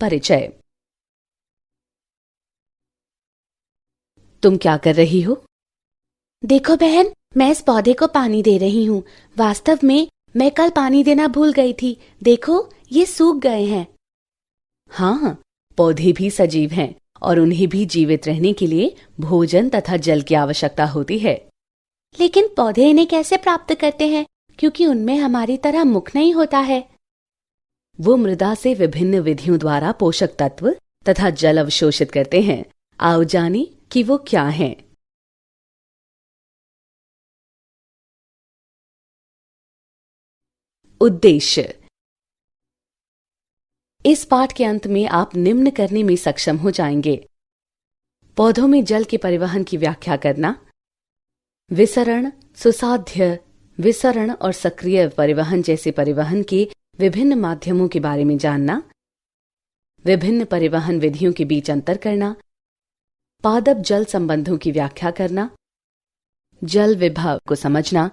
परिचय। तुम क्या कर रही हो? देखो बहन, मैं इस पौधे को पानी दे रही हूँ। वास्तव में मैं कल पानी देना भूल गई थी। देखो, ये सूख गए हैं। हाँ, पौधे भी सजीव हैं और उन्हें भी जीवित रहने के लिए भोजन तथा जल की आवश्यकता होती है। लेकिन पौधे इन्हें कैसे प्राप्त करते हैं, क्योंकि उनमें हमारी तरह मुख नहीं होता है। वो मृदा से विभिन्न विधियों द्वारा पोषक तत्व तथा जल अवशोषित करते हैं। आओ जाने कि वो क्या हैं। उद्देश्य। इस पाठ के अंत में आप निम्न करने में सक्षम हो जाएंगे: पौधों में जल के परिवहन की व्याख्या करना, विसरण, सुसाध्य विसरण और सक्रिय परिवहन जैसे परिवहन के विभिन्न माध्यमों के बारे में जानना, विभिन्न परिवहन विधियों के बीच अंतर करना, पादप जल संबंधों की व्याख्या करना, जल विभव को समझना,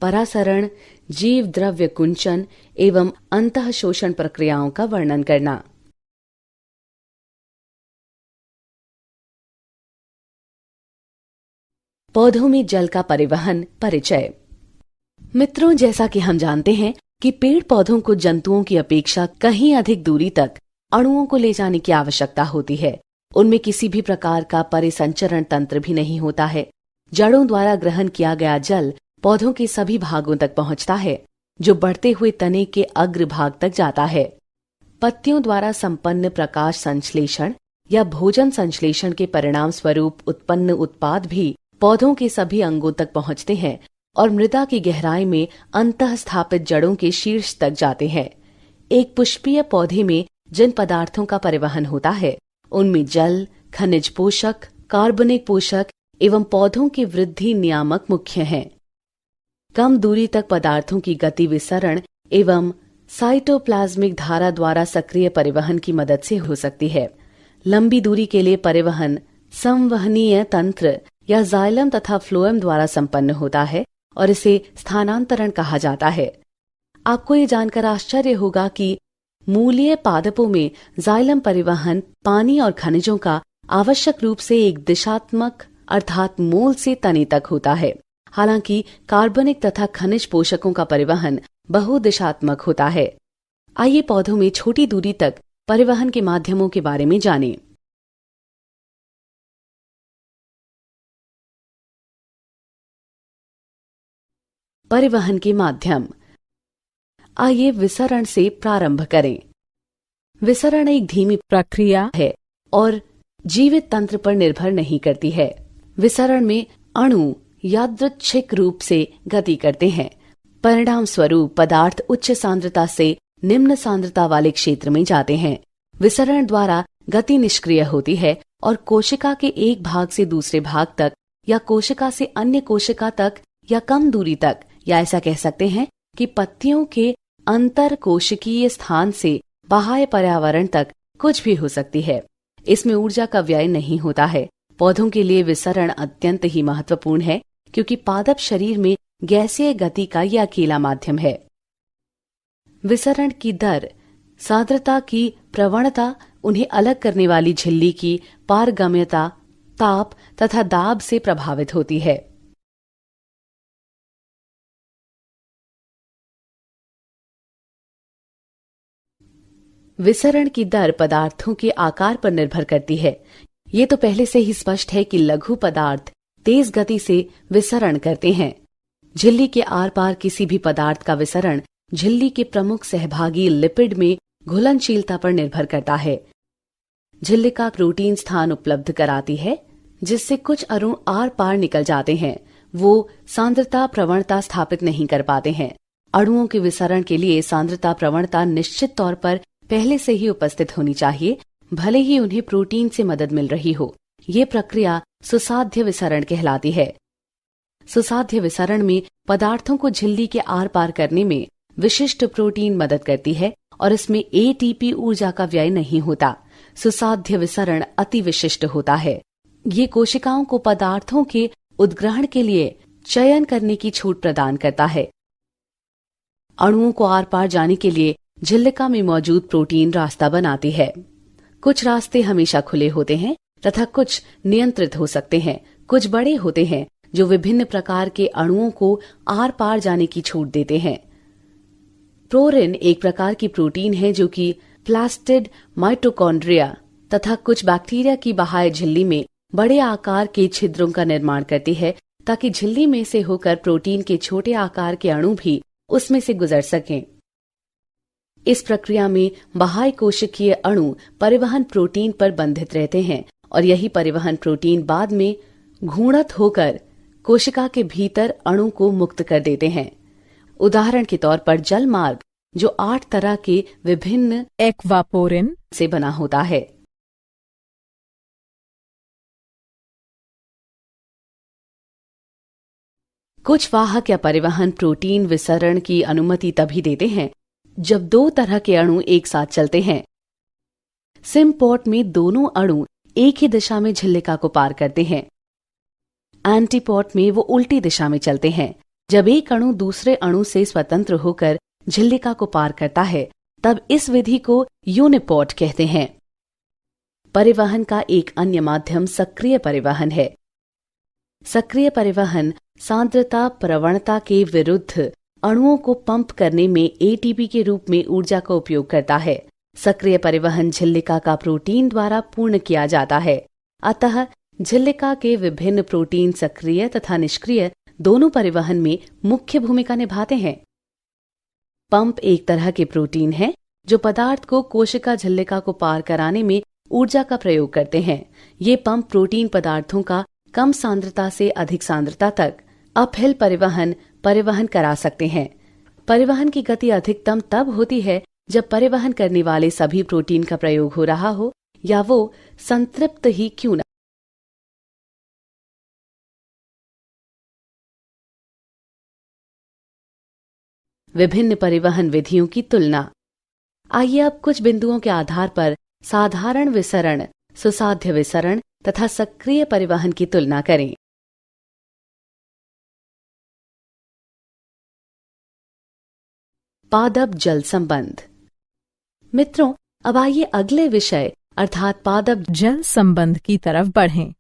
परासरण, जीव द्रव्य कुंचन एवं अंतःशोषण प्रक्रियाओं का वर्णन करना। पौधों में जल का परिवहन। परिचय। मित्रों, जैसा कि हम जानते हैं कि पेड़ पौधों को जंतुओं की अपेक्षा कहीं अधिक दूरी तक अणुओं को ले जाने की आवश्यकता होती है। उनमें किसी भी प्रकार का परिसंचरण तंत्र भी नहीं होता है। जड़ों द्वारा ग्रहण किया गया जल पौधों के सभी भागों तक पहुंचता है, जो बढ़ते हुए तने के अग्र भाग तक जाता है। पत्तियों द्वारा संपन्न प्रकाश संश्लेषण या भोजन संश्लेषण के परिणाम स्वरूप उत्पन्न उत्पाद भी पौधों के सभी अंगों तक पहुंचते हैं और मृदा की गहराई में अंतः स्थापित जड़ों के शीर्ष तक जाते हैं। एक पुष्पीय पौधे में जिन पदार्थों का परिवहन होता है, उनमें जल, खनिज पोषक, कार्बनिक पोषक एवं पौधों की वृद्धि नियामक मुख्य हैं। कम दूरी तक पदार्थों की गति विसरण एवं साइटोप्लाज्मिक धारा द्वारा सक्रिय परिवहन की मदद से हो सकती है। लंबी दूरी के लिए परिवहन संवहनीय तंत्र या जाइलम तथा फ्लोएम द्वारा संपन्न होता है और इसे स्थानांतरण कहा जाता है। आपको ये जानकर आश्चर्य होगा कि मूलीय पादपों में जाइलम परिवहन पानी और खनिजों का आवश्यक रूप से एक दिशात्मक अर्थात मूल से तने तक होता है। हालांकि कार्बनिक तथा खनिज पोषकों का परिवहन बहुदिशात्मक होता है। आइए पौधों में छोटी दूरी तक परिवहन के माध्यमों के बारे में जानें। परिवहन के माध्यम। आइए विसरण से प्रारंभ करें। विसरण एक धीमी प्रक्रिया है और जीवित तंत्र पर निर्भर नहीं करती है। विसरण में अणु यादृच्छिक रूप से गति करते हैं। परिणाम स्वरूप पदार्थ उच्च सांद्रता से निम्न सांद्रता वाले क्षेत्र में जाते हैं। विसरण द्वारा गति निष्क्रिय होती है और कोशिका के एक भाग से दूसरे भाग तक या कोशिका से अन्य कोशिका तक या कम दूरी तक, या ऐसा कह सकते हैं कि पत्तियों के अंतर कोशिकीय स्थान से बाह्य पर्यावरण तक कुछ भी हो सकती है। इसमें ऊर्जा का व्यय नहीं होता है। पौधों के लिए विसरण अत्यंत ही महत्वपूर्ण है, क्योंकि पादप शरीर में गैसीय गति का यह अकेला माध्यम है। विसरण की दर, सांद्रता की प्रवणता, उन्हें अलग करने वाली झिल्ली की पारगम्यता, ताप तथा दाब से प्रभावित होती है। विसरण की दर पदार्थों के आकार पर निर्भर करती है। ये तो पहले से ही स्पष्ट है कि लघु पदार्थ तेज गति से विसरण करते हैं। झिल्ली के आर पार किसी भी पदार्थ का विसरण झिल्ली के प्रमुख सहभागी लिपिड में घुलनशीलता पर निर्भर करता है। झिल्लिका प्रोटीन स्थान उपलब्ध कराती है, जिससे कुछ अणु आर पार निकल जाते हैं। वो सांद्रता प्रवणता स्थापित नहीं कर पाते हैं। अणुओं के विसरण के लिए सांद्रता प्रवणता निश्चित तौर पर पहले से ही उपस्थित होनी चाहिए, भले ही उन्हें प्रोटीन से मदद मिल रही हो। ये प्रक्रिया सुसाध्य विसरण कहलाती है। सुसाध्य विसरण में पदार्थों को झिल्ली के आर पार करने में विशिष्ट प्रोटीन मदद करती है और इसमें एटीपी ऊर्जा का व्यय नहीं होता। सुसाध्य विसरण अति विशिष्ट होता है। ये कोशिकाओं को पदार्थों के उद्ग्रहण के लिए चयन करने की छूट प्रदान करता है। अणुओं को आर पार जाने के लिए झिल्लिका में मौजूद प्रोटीन रास्ता बनाती है। कुछ रास्ते हमेशा खुले होते हैं तथा कुछ नियंत्रित हो सकते हैं। कुछ बड़े होते हैं जो विभिन्न प्रकार के अणुओं को आर पार जाने की छूट देते हैं। प्रोरिन एक प्रकार की प्रोटीन है जो कि प्लास्टिड माइटोकॉन्ड्रिया तथा कुछ बैक्टीरिया की बाह्य झिल्ली में बड़े आकार के छिद्रों का निर्माण करती है, ताकि झिल्ली में से होकर प्रोटीन के छोटे आकार के अणु भी उसमें से गुजर सकें। इस प्रक्रिया में बाह्य कोशिकीय अणु परिवहन प्रोटीन पर बंधित रहते हैं और यही परिवहन प्रोटीन बाद में घूर्णित होकर कोशिका के भीतर अणु को मुक्त कर देते हैं। उदाहरण के तौर पर जल मार्ग, जो 8 तरह के विभिन्न एक्वापोरिन से बना होता है। कुछ वाहक या परिवहन प्रोटीन विसरण की अनुमति तभी देते हैं जब 2 तरह के अणु एक साथ चलते हैं। सिम्पोर्ट में दोनों अणु एक ही दिशा में झिल्लिका को पार करते हैं। एंटीपोर्ट में वो उल्टी दिशा में चलते हैं। जब एक अणु दूसरे अणु से स्वतंत्र होकर झिल्लिका को पार करता है, तब इस विधि को यूनिपोर्ट कहते हैं। परिवहन का एक अन्य माध्यम सक्रिय परिवहन है। सक्रिय परिवहन सांद्रता प्रवणता के विरुद्ध अणुओं को पंप करने में एटीपी के रूप में ऊर्जा का उपयोग करता है। सक्रिय परिवहन झिल्लिका का प्रोटीन द्वारा पूर्ण किया जाता है। अतः झिल्लिका के विभिन्न प्रोटीन सक्रिय तथा निष्क्रिय दोनों परिवहन में मुख्य भूमिका निभाते हैं। पंप एक तरह के प्रोटीन है जो पदार्थ को कोशिका झिल्लिका को पार कराने में ऊर्जा का प्रयोग करते हैं। ये पंप प्रोटीन पदार्थों का कम सांद्रता से अधिक सांद्रता तक अपहिल परिवहन करा सकते हैं। परिवहन की गति अधिकतम तब होती है जब परिवहन करने वाले सभी प्रोटीन का प्रयोग हो रहा हो या वो संतृप्त ही क्यों न। विभिन्न परिवहन विधियों की तुलना। आइए अब कुछ बिंदुओं के आधार पर साधारण विसरण, सुसाध्य विसरण तथा सक्रिय परिवहन की तुलना करें। पादप जल संबंध। मित्रों, अब आइए अगले विषय अर्थात पादप जल संबंध की तरफ बढ़ें।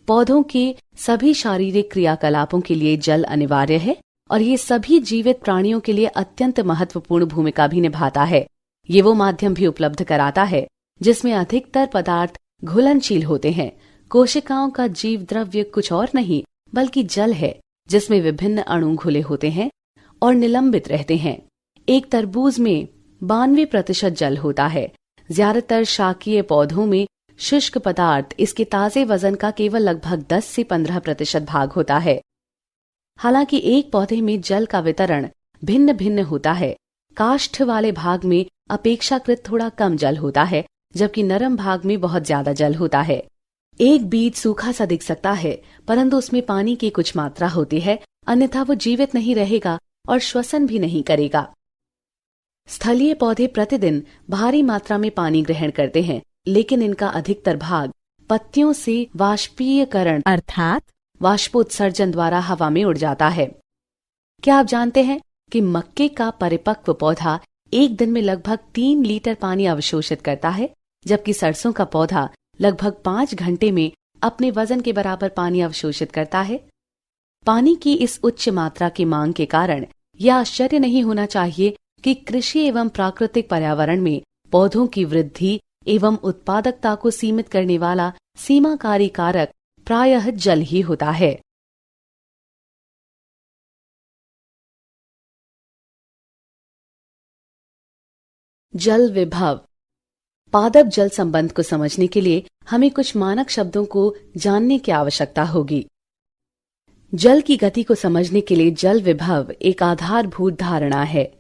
पौधों के सभी शारीरिक क्रियाकलापों के लिए जल अनिवार्य है और ये सभी जीवित प्राणियों के लिए अत्यंत महत्वपूर्ण भूमिका भी निभाता है। ये वो माध्यम भी उपलब्ध कराता है जिसमें अधिकतर पदार्थ घुलनशील होते हैं। कोशिकाओं का जीव द्रव्य कुछ और नहीं बल्कि जल है, जिसमें विभिन्न अणु घुले होते हैं और निलंबित रहते हैं। एक तरबूज में 92% जल होता है। ज्यादातर शाकीय पौधों में शुष्क पदार्थ इसके ताजे वजन का केवल लगभग 10 से 15% भाग होता है। हालांकि एक पौधे में जल का वितरण भिन्न भिन्न होता है। काष्ठ वाले भाग में अपेक्षाकृत थोड़ा कम जल होता है, जबकि नरम भाग में बहुत ज्यादा जल होता है। एक बीज सूखा सा दिख सकता है, परंतु उसमें पानी की कुछ मात्रा होती है, अन्यथा वो जीवित नहीं रहेगा और श्वसन भी नहीं करेगा। स्थलीय पौधे प्रतिदिन भारी मात्रा में पानी ग्रहण करते हैं, लेकिन इनका अधिकतर भाग पत्तियों से वाष्पीयकरण अर्थात वाष्पोत्सर्जन द्वारा हवा में उड़ जाता है। क्या आप जानते हैं कि मक्के का परिपक्व पौधा एक दिन में लगभग 3 लीटर पानी अवशोषित करता है, जबकि सरसों का पौधा लगभग 5 घंटे में अपने वजन के बराबर पानी अवशोषित करता है। पानी की इस उच्च मात्रा की मांग के कारण यह आश्चर्य नहीं होना चाहिए कि कृषि एवं प्राकृतिक पर्यावरण में पौधों की वृद्धि एवं उत्पादकता को सीमित करने वाला सीमाकारी कारक प्रायः जल ही होता है। जल विभव। पादप जल संबंध को समझने के लिए हमें कुछ मानक शब्दों को जानने की आवश्यकता होगी। जल की गति को समझने के लिए जल विभव एक आधारभूत धारणा है।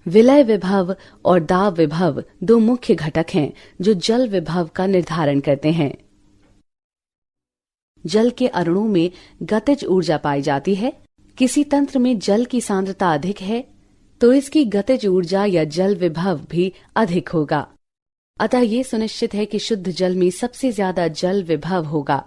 विलय विभव और दाब विभव 2 मुख्य घटक हैं जो जल विभव का निर्धारण करते हैं। जल के अणुओं में गतिज ऊर्जा पाई जाती है। किसी तंत्र में जल की सांद्रता अधिक है तो इसकी गतिज ऊर्जा या जल विभव भी अधिक होगा। अतः ये सुनिश्चित है कि शुद्ध जल में सबसे ज्यादा जल विभव होगा।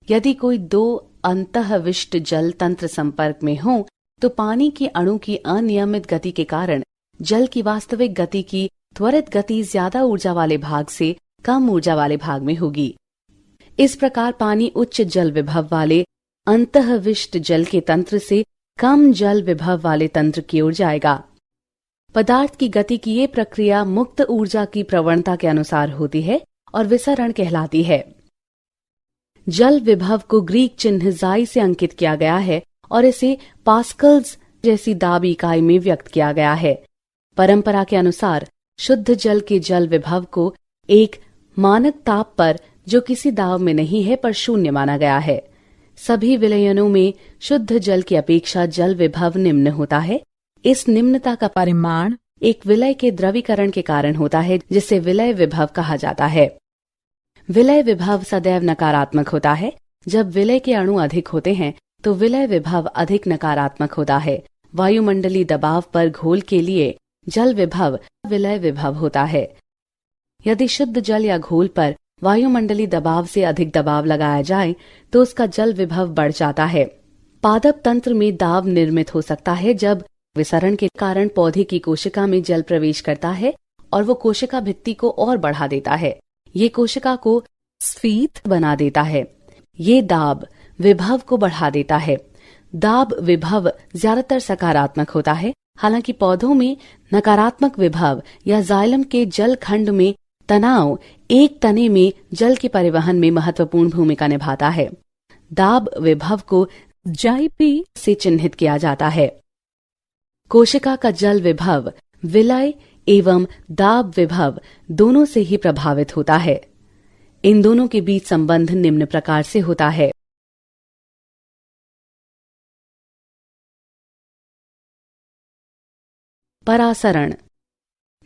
यदि कोई 2 अंतःविष्ट जल तंत्र संपर्क में हो तो पानी के अणु की अनियमित गति के कारण जल की वास्तविक गति की त्वरित गति ज्यादा ऊर्जा वाले भाग से कम ऊर्जा वाले भाग में होगी। इस प्रकार पानी उच्च जल विभव वाले अंतःविष्ट जल के तंत्र से कम जल विभव वाले तंत्र की ओर जाएगा। पदार्थ की गति की ये प्रक्रिया मुक्त ऊर्जा की प्रवणता के अनुसार होती है और विसरण कहलाती है। जल विभव को ग्रीक चिन्ह जाई से अंकित किया गया है और इसे पास्कल्स जैसी दाब इकाई में व्यक्त किया गया है। परंपरा के अनुसार शुद्ध जल के जल विभव को एक मानक ताप पर, जो किसी दाब में नहीं है, पर शून्य माना गया है। सभी विलयनों में शुद्ध जल की अपेक्षा जल विभव निम्न होता है। इस निम्नता का परिमाण एक विलय के द्रवीकरण के कारण होता है, जिसे विलय विभव कहा जाता है। विलय विभव सदैव नकारात्मक होता है। जब विलय के अणु अधिक होते हैं तो विलय विभव अधिक नकारात्मक होता है। वायुमंडलीय दबाव पर घोल के लिए जल विभव विलय विभव होता है। यदि शुद्ध जल या घोल पर वायुमंडलीय दबाव से अधिक दबाव लगाया जाए तो उसका जल विभव बढ़ जाता है। पादप तंत्र में दाब निर्मित हो सकता है जब विसरण के कारण पौधे की कोशिका में जल प्रवेश करता है और वो कोशिका भित्ति को और बढ़ा देता है। ये कोशिका को स्फीत बना देता है। ये दाब विभव को बढ़ा देता है। दाब विभव ज्यादातर सकारात्मक होता है। हालांकि पौधों में नकारात्मक विभव या जाइलम के जल खंड में तनाव एक तने में जल के परिवहन में महत्वपूर्ण भूमिका निभाता है। दाब विभव को जाइपी से चिन्हित किया जाता है। कोशिका का जल विभव विलय एवं दाब विभव दोनों से ही प्रभावित होता है। इन दोनों के बीच संबंध निम्न प्रकार से होता है। परासरण।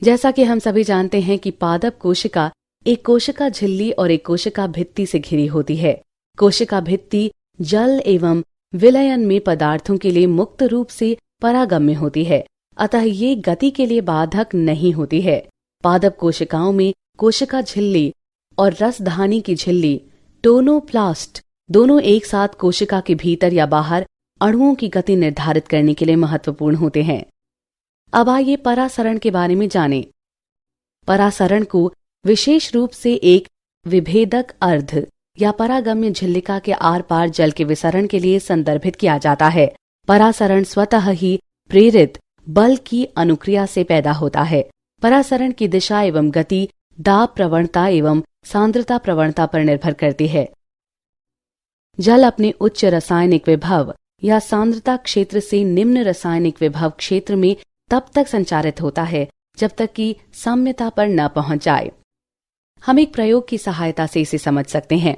जैसा कि हम सभी जानते हैं कि पादप कोशिका एक कोशिका झिल्ली और एक कोशिका भित्ति से घिरी होती है। कोशिका भित्ति जल एवं विलयन में पदार्थों के लिए मुक्त रूप से परागम्य होती है, अतः ये गति के लिए बाधक नहीं होती है। पादप कोशिकाओं में कोशिका झिल्ली और रसधानी की झिल्ली टोनोप्लास्ट दोनों एक साथ कोशिका के भीतर या बाहर अणुओं की गति निर्धारित करने के लिए महत्वपूर्ण होते हैं। अब आइए परासरण के बारे में जानें। परासरण को विशेष रूप से एक विभेदक अर्ध या परागम्य झिल्लिका के आर पार जल के विसरण के लिए संदर्भित किया जाता है। परासरण स्वतः ही प्रेरित बल की अनुक्रिया से पैदा होता है। परासरण की दिशा एवं गति दाब प्रवणता एवं सांद्रता प्रवणता पर निर्भर करती है। जल अपने उच्च रासायनिक विभव या सांद्रता क्षेत्र से निम्न रासायनिक विभव क्षेत्र में तब तक संचारित होता है जब तक कि साम्यता पर न पहुंच जाए। हम एक प्रयोग की सहायता से इसे समझ सकते हैं।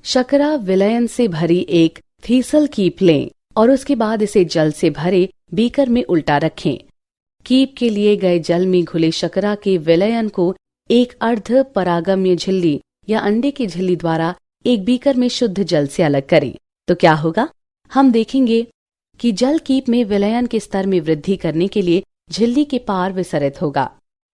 शकरा विलयन से भरी एक थीसल कीप लें और उसके बाद इसे जल से भरे बीकर में उल्टा रखें। कीप के लिए गए जल में घुले शकरा के विलयन को एक अर्ध परागम्य झिल्ली या अंडे की झिल्ली द्वारा एक बीकर में शुद्ध जल से अलग करें तो क्या होगा? हम देखेंगे कि जल कीप में विलयन के स्तर में वृद्धि करने के लिए झिल्ली के पार विसरित होगा।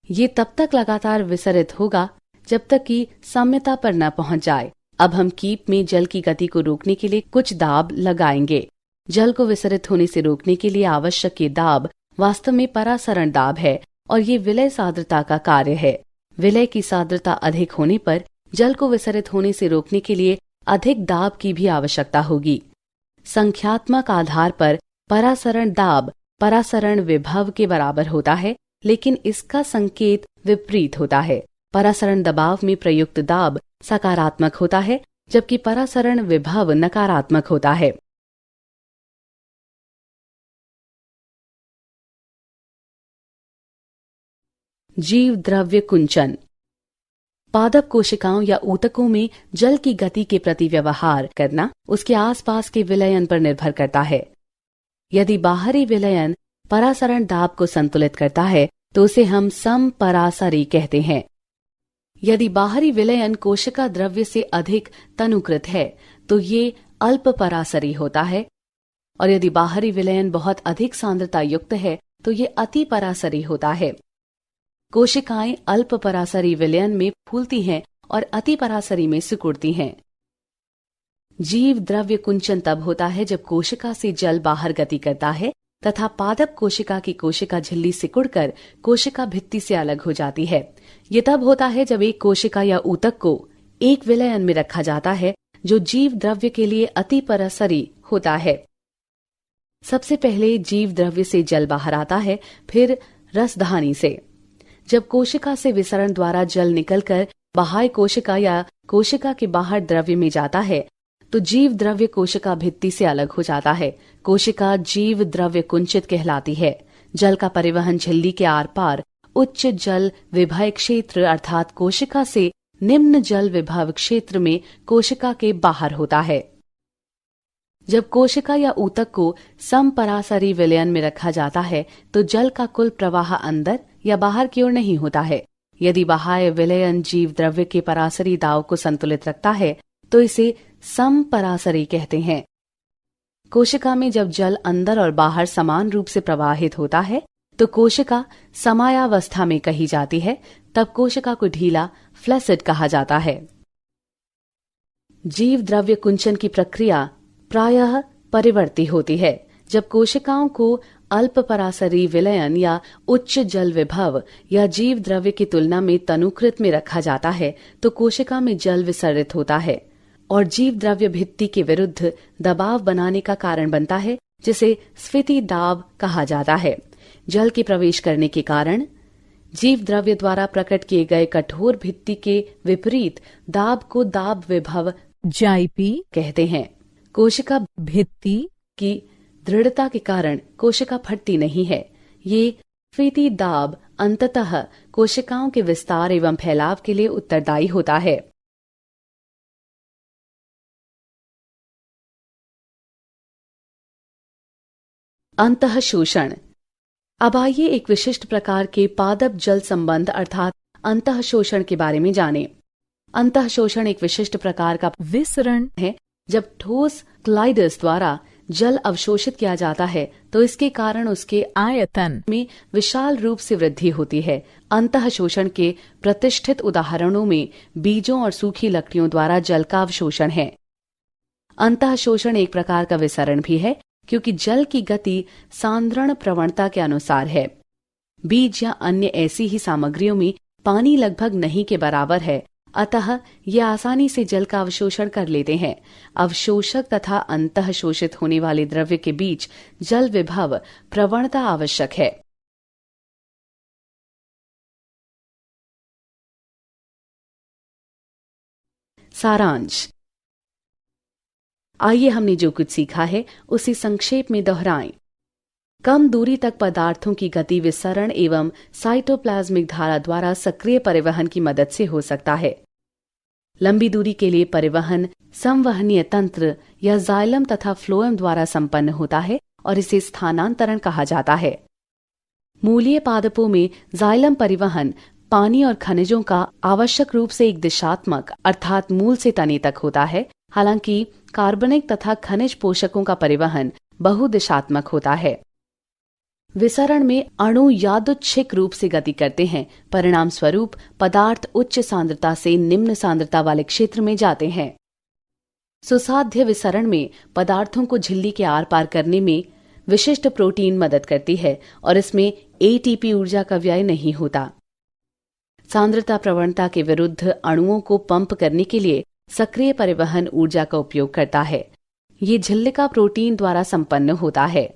ये तब तक लगातार विसरित होगा जब तक कि साम्यता पर न पहुंच जाए। अब हम कीप में जल की गति को रोकने के लिए कुछ दाब लगाएंगे। जल को विसरित होने से रोकने के लिए आवश्यक ये दाब वास्तव में परासरण दाब है और ये विलय सांद्रता का कार्य है। विलय की सांद्रता अधिक होने पर जल को विसरित होने से रोकने के लिए अधिक दाब की भी आवश्यकता होगी। संख्यात्मक आधार पर परासरण दाब परासरण विभव के बराबर होता है, लेकिन इसका संकेत विपरीत होता है। परासरण दबाव में प्रयुक्त दाब सकारात्मक होता है जबकि परासरण विभव नकारात्मक होता है। जीव द्रव्य कुंचन। पादप कोशिकाओं या ऊतकों में जल की गति के प्रति व्यवहार करना उसके आसपास के विलयन पर निर्भर करता है। यदि बाहरी विलयन परासरण दाब को संतुलित करता है तो उसे हम समपरासरी कहते हैं। यदि बाहरी विलयन कोशिका द्रव्य से अधिक तनुकृत है तो ये अल्प परासरी होता है, और यदि बाहरी विलयन बहुत अधिक सांद्रता युक्त है तो ये अति परासरी होता है। कोशिकाएं अल्प परासरी विलयन में फूलती हैं और अति परासरी में सिकुड़ती हैं। जीव द्रव्य कुंचन तब होता है जब कोशिका से जल बाहर गति करता है तथा पादप कोशिका की कोशिका झिल्ली सिकुड़कर कोशिका भित्ति से अलग हो जाती है। ये तब होता है जब एक कोशिका या ऊतक को एक विलयन में रखा जाता है जो जीव द्रव्य के लिए अति परासरी होता है। सबसे पहले जीव द्रव्य से जल बाहर आता है, फिर रसधानी से। जब कोशिका से विसरण द्वारा जल निकलकर बाह्य कोशिका या कोशिका के बाहर द्रव्य में जाता है तो जीव द्रव्य कोशिका भित्ति से अलग हो जाता है। कोशिका जीव द्रव्य कुंचित कहलाती है। जल का परिवहन झिल्ली के आर पार उच्च जल विभव क्षेत्र अर्थात कोशिका से निम्न जल विभव क्षेत्र में कोशिका के बाहर होता है। जब कोशिका या ऊतक को समपरासरी विलयन में रखा जाता है तो जल का कुल प्रवाह अंदर या बाहर की ओर नहीं होता है। यदि बाह्य विलयन जीव द्रव्य के परासरी दाव को संतुलित रखता है तो इसे समपरासरी कहते हैं। कोशिका में जब जल अंदर और बाहर समान रूप से प्रवाहित होता है तो कोशिका समायावस्था में कही जाती है। तब कोशिका को ढीला फ्लैसिड कहा जाता है। जीव द्रव्य कुंचन की प्रक्रिया प्रायः परिवर्ती होती है। जब कोशिकाओं को अल्प परासरी विलयन या उच्च जल विभव या जीव द्रव्य की तुलना में तनुकृत में रखा जाता है तो कोशिका में जल विसर्जित होता है और जीव द्रव्य भित्ति के विरुद्ध दबाव बनाने का कारण बनता है, जिसे स्फीति दाब कहा जाता है। जल के प्रवेश करने के कारण जीव द्रव्य द्वारा प्रकट किए गए कठोर भित्ति के विपरीत दाब को दाब विभव जाइपी कहते हैं। कोशिका भित्ति की दृढ़ता के कारण कोशिका फटती नहीं है। ये स्फीति दाब अंततः कोशिकाओं के विस्तार एवं फैलाव के लिए उत्तरदायी होता है। अंतः शोषण। अब आइए एक विशिष्ट प्रकार के पादप जल संबंध अर्थात अंतः शोषण के बारे में जानें। अंतः शोषण एक विशिष्ट प्रकार का विसरण है। जब ठोस क्लाइडस द्वारा जल अवशोषित किया जाता है तो इसके कारण उसके आयतन में विशाल रूप से वृद्धि होती है। अंतः शोषण के प्रतिष्ठित उदाहरणों में बीजों और सूखी लकड़ियों द्वारा जल का अवशोषण है। अंतः शोषण एक प्रकार का विसरण भी है क्योंकि जल की गति सांद्रण प्रवणता के अनुसार है। बीज या अन्य ऐसी ही सामग्रियों में पानी लगभग नहीं के बराबर है, अतः ये आसानी से जल का अवशोषण कर लेते हैं। अवशोषक तथा अंतः शोषित होने वाले द्रव्य के बीच जल विभव प्रवणता आवश्यक है। सारांश। आइए हमने जो कुछ सीखा है उसे संक्षेप में दोहराएं। कम दूरी तक पदार्थों की गति विसरण एवं साइटोप्लाज्मिक धारा द्वारा सक्रिय परिवहन की मदद से हो सकता है। लंबी दूरी के लिए परिवहन संवहनीय तंत्र या जाइलम तथा फ्लोएम द्वारा संपन्न होता है और इसे स्थानांतरण कहा जाता है। मूलीय पादपों में जाइलम परिवहन पानी और खनिजों का आवश्यक रूप से एक दिशात्मक अर्थात मूल से तने तक होता है, हालांकि कार्बनिक तथा खनिज पोषकों का परिवहन बहुदिशात्मक होता है। विसरण में अणु यादृच्छिक रूप से गति करते हैं, परिणाम स्वरूप पदार्थ उच्च सांद्रता से निम्न सांद्रता वाले क्षेत्र में जाते हैं। सुसाध्य विसरण में पदार्थों को झिल्ली के आर पार करने में विशिष्ट प्रोटीन मदद करती है और इसमें एटीपी ऊर्जा का व्यय नहीं होता। सांद्रता प्रवणता के विरुद्ध अणुओं को पंप करने के लिए सक्रिय परिवहन ऊर्जा का उपयोग करता है। ये झिल्लिका प्रोटीन द्वारा संपन्न होता है।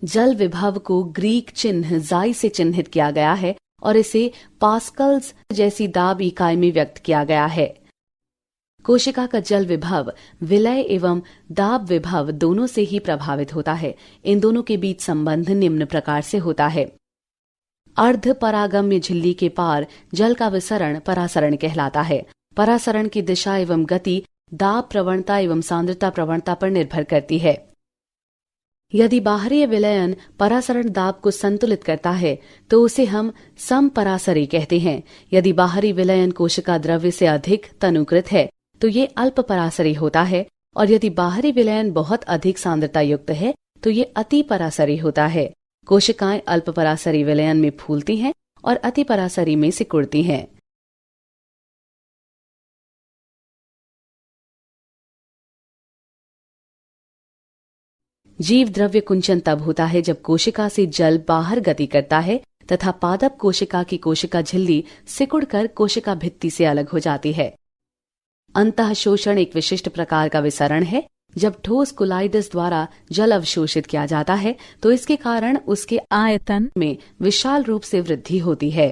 जल विभव को ग्रीक चिन्ह जाई से चिन्हित किया गया है और इसे पास्कल्स जैसी दाब इकाई में व्यक्त किया गया है। कोशिका का जल विभव विलय एवं दाब विभव दोनों से ही प्रभावित होता है। इन दोनों के बीच संबंध निम्न प्रकार से होता है। अर्ध परागम्य झिल्ली के पार जल का विसरण परासरण कहलाता है। परासरण की दिशा एवं गति दाब प्रवणता एवं सांद्रता प्रवणता पर निर्भर करती है। यदि बाहरी विलयन परासरण दाब को संतुलित करता है तो उसे हम समपरासरी कहते हैं। यदि बाहरी विलयन कोशिका द्रव्य से अधिक तनुकृत है तो ये अल्प परासरी होता है और यदि बाहरी विलयन बहुत अधिक सांद्रता युक्त है तो ये अति परासरी होता है। कोशिकाएं अल्प परासरी विलयन में फूलती हैं और अति परासरी में सिकुड़ती हैं। जीव द्रव्य कुंचन तब होता है जब कोशिका से जल बाहर गति करता है तथा पादप कोशिका की कोशिका झिल्ली सिकुड़कर कोशिका भित्ति से अलग हो जाती है। अंतः शोषण एक विशिष्ट प्रकार का विसरण है। जब ठोस कोलाइडस द्वारा जल अवशोषित किया जाता है तो इसके कारण उसके आयतन में विशाल रूप से वृद्धि होती है।